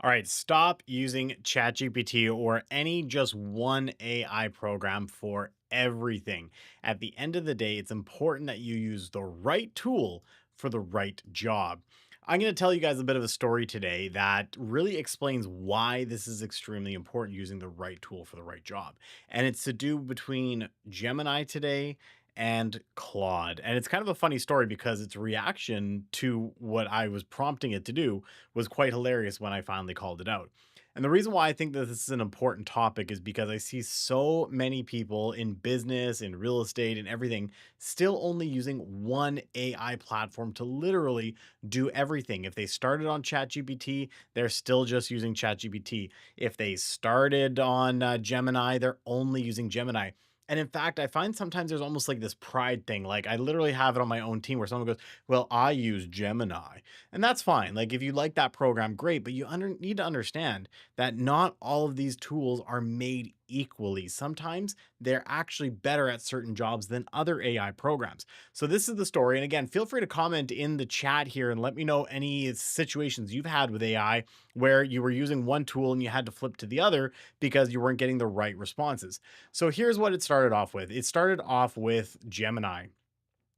All right, stop using ChatGPT or any just one AI program for everything. At the end of the day, it's important that you use the right tool for the right job. I'm going to tell you guys a bit of a story today that really explains why this is extremely important using the right tool for the right job. And it's to do between Gemini today and Claude. And it's kind of a funny story because its reaction to what I was prompting it to do was quite hilarious when I finally called it out. And the reason why I think that this is an important topic is because I see so many people in business, in real estate, and everything still only using one AI platform to literally do everything. If they started on ChatGPT, they're still just using ChatGPT. If they started on Gemini, they're only using Gemini. And in fact, I find sometimes there's almost like this pride thing. Like I literally have it on my own team where someone goes, "Well, I use Gemini." And that's fine. Like if you like that program, great. But you need to understand that not all of these tools are made equally. Sometimes they're actually better at certain jobs than other AI programs. So this is the story. And again, feel free to comment in the chat here and let me know any situations you've had with AI where you were using one tool and you had to flip to the other because you weren't getting the right responses. So here's what it started off with. It started off with Gemini.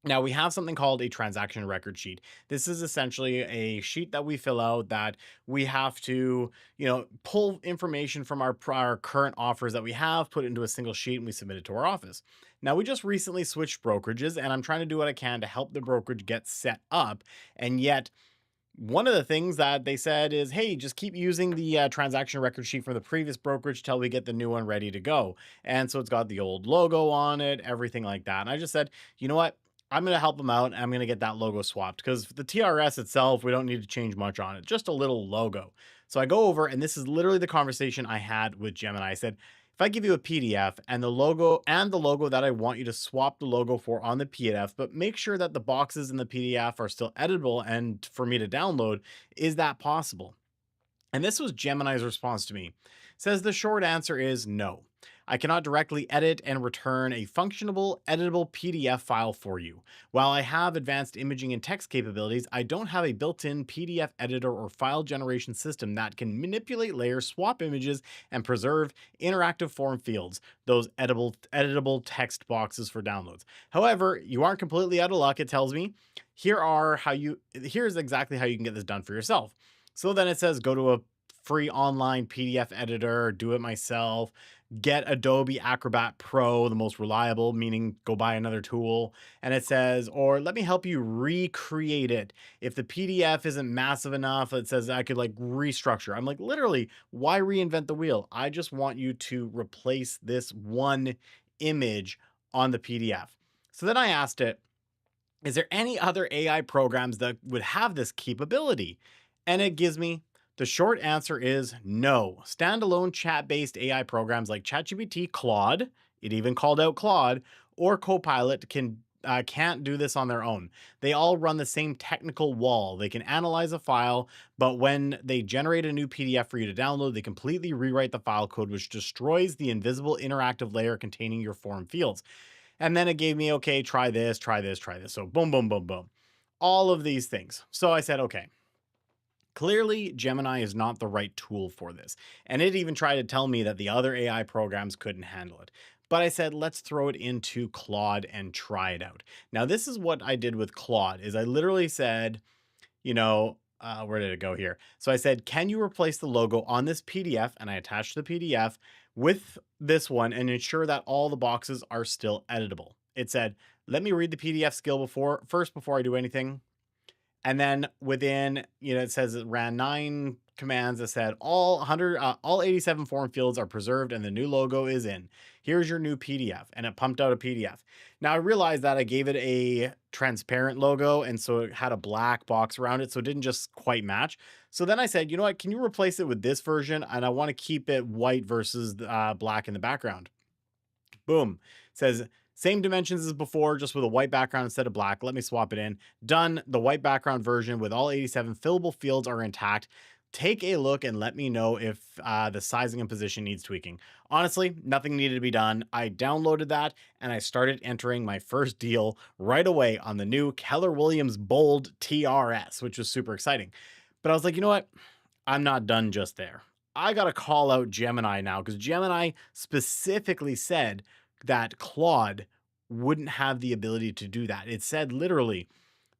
Now we have something called a transaction record sheet. This is essentially a sheet that we fill out that we have to, pull information from our prior current offers that we have, put it into a single sheet, and we submit it to our office. Now we just recently switched brokerages, and I'm trying to do what I can to help the brokerage get set up. And yet, one of the things that they said is, hey, just keep using the transaction record sheet from the previous brokerage till we get the new one ready to go. And so it's got the old logo on it, everything like that. And I just said, you know what? I'm going to help them out. I'm going to get that logo swapped because the TRS itself, we don't need to change much on it, just a little logo. So I go over, and this is literally the conversation I had with Gemini. I said, if I give you a PDF and the logo that I want you to swap the logo for on the PDF, but make sure that the boxes in the PDF are still editable and for me to download, is that possible? And this was Gemini's response to me. It says the short answer is no. I cannot directly edit and return a functionable, editable PDF file for you. While I have advanced imaging and text capabilities, I don't have a built-in PDF editor or file generation system that can manipulate layers, swap images, and preserve interactive form fields, those editable text boxes for downloads. However, you aren't completely out of luck, it tells me. Here's exactly how you can get this done for yourself. So then it says go to a free online PDF editor, do it myself, get Adobe Acrobat Pro, the most reliable, meaning go buy another tool. And it says, or let me help you recreate it. If the PDF isn't massive enough, it says I could like restructure. I'm like, literally, why reinvent the wheel? I just want you to replace this one image on the PDF. So then I asked it, is there any other AI programs that would have this capability? And it gives me the short answer is no. Standalone chat-based AI programs like ChatGPT, Claude, it even called out Claude, or Copilot can't do this on their own. They all run the same technical wall. They can analyze a file, but when they generate a new PDF for you to download, they completely rewrite the file code, which destroys the invisible interactive layer containing your form fields. And then it gave me, okay, try this, try this, try this. So boom, boom, boom, boom. All of these things. So I said, okay, clearly, Gemini is not the right tool for this. And it even tried to tell me that the other AI programs couldn't handle it. But I said, let's throw it into Claude and try it out. Now, this is what I did with Claude is I literally said, where did it go here? So I said, can you replace the logo on this PDF? And I attached the PDF with this one and ensure that all the boxes are still editable. It said, let me read the PDF skill before I do anything. And then within, it says it ran 9 commands that said all 87 form fields are preserved and the new logo is in. Here's your new PDF. And it pumped out a PDF. Now I realized that I gave it a transparent logo. And so it had a black box around it. So it didn't just quite match. So then I said, you know what, can you replace it with this version? And I want to keep it white versus black in the background. Boom. It says same dimensions as before, just with a white background instead of black. Let me swap it in. Done. The white background version with all 87 fillable fields are intact. Take a look and let me know if the sizing and position needs tweaking. Honestly, nothing needed to be done. I downloaded that and I started entering my first deal right away on the new Keller Williams Bold TRS, which was super exciting. But I was like, you know what? I'm not done just there. I got to call out Gemini now because Gemini specifically said that Claude wouldn't have the ability to do that. It said literally,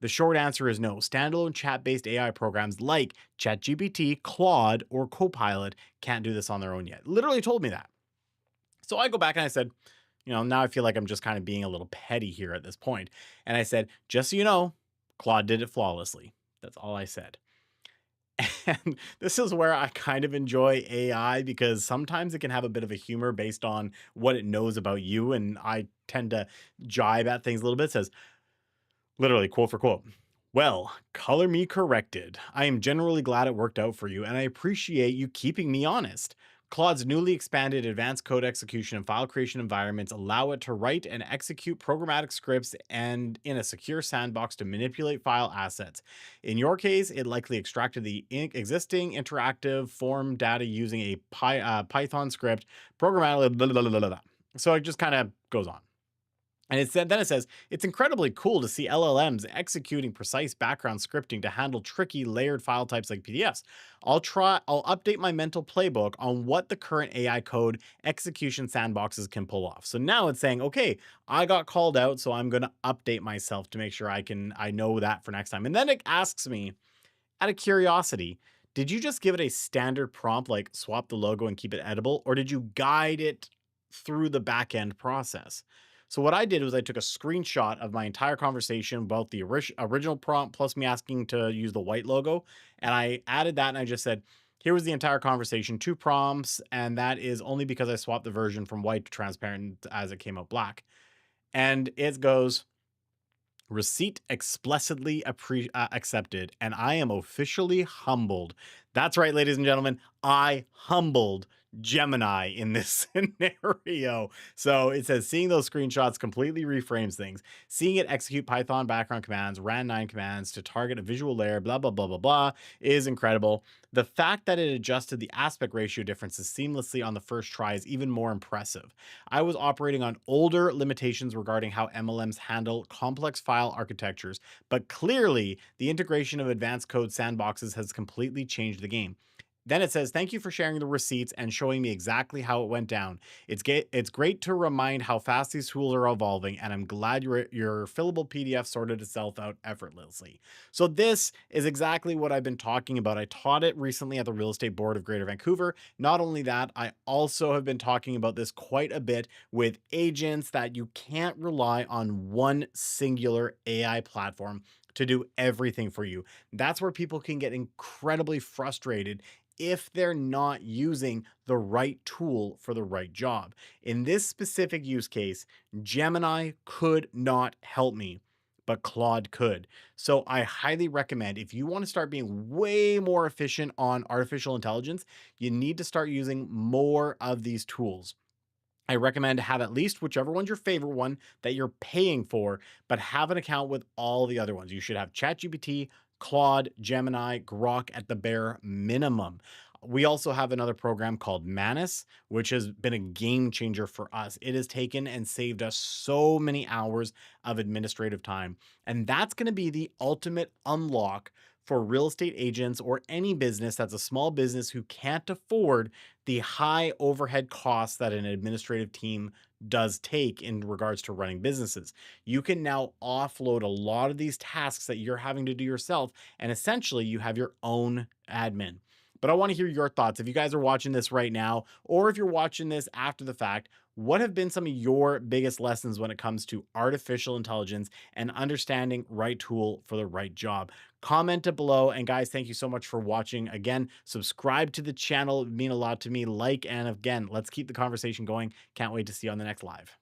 the short answer is no. Standalone chat based AI programs like ChatGPT, Claude, or Copilot can't do this on their own yet. Literally told me that. So I go back and I said, now I feel like I'm just kind of being a little petty here at this point. And I said, just so you know, Claude did it flawlessly. That's all I said. And this is where I kind of enjoy AI because sometimes it can have a bit of a humor based on what it knows about you. And I tend to jibe at things a little bit. It says, literally, quote for quote, "Well, color me corrected. I am generally glad it worked out for you, and I appreciate you keeping me honest. Claude's newly expanded advanced code execution and file creation environments allow it to write and execute programmatic scripts and in a secure sandbox to manipulate file assets. In your case, it likely extracted the existing interactive form data using a Python script programmatically. Blah, blah, blah, blah, blah." So it just kind of goes on. And then it says, it's incredibly cool to see LLMs executing precise background scripting to handle tricky layered file types like PDFs. I'll update my mental playbook on what the current AI code execution sandboxes can pull off. So now it's saying, okay, I got called out, so I'm going to update myself to make sure I know that for next time. And then it asks me, out of curiosity, did you just give it a standard prompt like swap the logo and keep it editable, or did you guide it through the back end process? So what I did was I took a screenshot of my entire conversation about the original prompt plus me asking to use the white logo, and I added that and I just said, here was the entire conversation, 2 prompts, and that is only because I swapped the version from white to transparent as it came out black. And it goes, receipt explicitly accepted, and I am officially humbled. That's right, ladies and gentlemen. I humbled Gemini in this scenario. So it says seeing those screenshots completely reframes things. Seeing it execute Python background commands, ran9 commands to target a visual layer, blah, blah, blah, blah, blah, is incredible. The fact that it adjusted the aspect ratio differences seamlessly on the first try is even more impressive. I was operating on older limitations regarding how MLMs handle complex file architectures, but clearly the integration of advanced code sandboxes has completely changed the game. Then it says, thank you for sharing the receipts and showing me exactly how it went down. It's great to remind how fast these tools are evolving, and I'm glad your fillable PDF sorted itself out effortlessly. So this is exactly what I've been talking about. I taught it recently at the Real Estate Board of Greater Vancouver. Not only that, I also have been talking about this quite a bit with agents, that you can't rely on one singular AI platform to do everything for you. That's where people can get incredibly frustrated if they're not using the right tool for the right job. In this specific use case, Gemini could not help me, but Claude could. So I highly recommend, if you want to start being way more efficient on artificial intelligence, you need to start using more of these tools. I recommend have at least whichever one's your favorite one that you're paying for, but have an account with all the other ones. You should have ChatGPT, Claude, Gemini, Grok at the bare minimum. We also have another program called Manus, which has been a game changer for us. It has taken and saved us so many hours of administrative time. And that's going to be the ultimate unlock for real estate agents or any business that's a small business who can't afford the high overhead costs that an administrative team does take in regards to running businesses. You can now offload a lot of these tasks that you're having to do yourself, and essentially you have your own admin. But I want to hear your thoughts. If you guys are watching this right now, or if you're watching this after the fact, what have been some of your biggest lessons when it comes to artificial intelligence and understanding right tool for the right job? Comment it below. And guys, thank you so much for watching. Again, subscribe to the channel. It would mean a lot to me. Like, and again, let's keep the conversation going. Can't wait to see you on the next live.